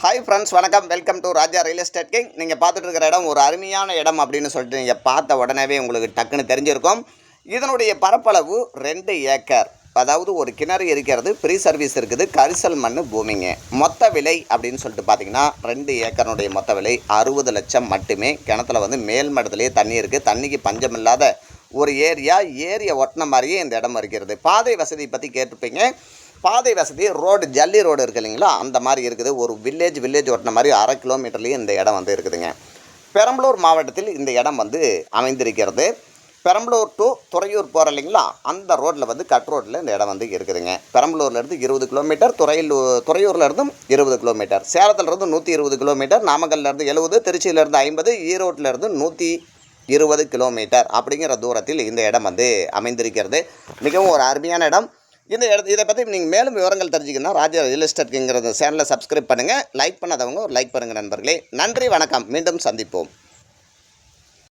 Hi friends, வணக்கம். Welcome to Raja real estate king. நீங்கள் பார்த்துட்டு இருக்கிற இடம் ஒரு அருமையான இடம் அப்படின்னு சொல்லிட்டு நீங்கள் பார்த்த உடனேவே உங்களுக்கு டக்குன்னு தெரிஞ்சிருக்கும். இதனுடைய பரப்பளவு 2 ஏக்கர். அதாவது ஒரு கிணறு இருக்கிறது, ஃப்ரீ சர்வீஸ் இருக்குது, கரிசல் மண் பூமிங்க. மொத்த விலை அப்படின்னு சொல்லிட்டு பார்த்தீங்கன்னா 2 ஏக்கருடைய மொத்த விலை 60 லட்சம் மட்டுமே. கிணத்துல மேல் மட்டத்திலேயே தண்ணி இருக்குது. தண்ணிக்கு பஞ்சம் இல்லாத ஒரு ஏரியா ஒட்டின மாதிரியே இந்த இடம் இருக்கிறது. பாதை வசதி பற்றி கேட்டிருப்பீங்க. பாதை வசதி ரோடு ஜல்லி ரோடு இருக்குது இல்லைங்களா, அந்த மாதிரி இருக்குது. ஒரு வில்லேஜ் ஓட்டின மாதிரி 1/2 கிலோமீட்டர்லேயே இந்த இடம் இருக்குதுங்க. பெரம்பலூர் மாவட்டத்தில் இந்த இடம் அமைந்திருக்கிறது. பெரம்பலூர் டு துறையூர் போகிற இல்லைங்களா, அந்த ரோட்டில் கட் ரோட்டில் இந்த இடம் இருக்குதுங்க. பெரம்பலூர்லேருந்து 20 கிலோமீட்டர், துறையூர்லேருந்தும் 20 கிலோமீட்டர், சேலத்துலேருந்து 120 கிலோமீட்டர், நாமக்கல்லேருந்து 70, திருச்சியிலேருந்து 50, ஈரோட்டிலேருந்து 120 கிலோமீட்டர் அப்படிங்கிற தூரத்தில் இந்த இடம் அமைந்திருக்கிறது. மிகவும் ஒரு அருமையான இடம். இதை பற்றி நீங்கள் மேலும் விவரங்கள் தெரிஞ்சுக்கணும்னா ராஜா ரியல் எஸ்டேட்ங்கிற சேனலை சப்ஸ்கிரைப் பண்ணுங்கள். லைக் பண்ணாதவங்க லைக் பண்ணுங்கள் நண்பர்களே. நன்றி, வணக்கம். மீண்டும் சந்திப்போம்.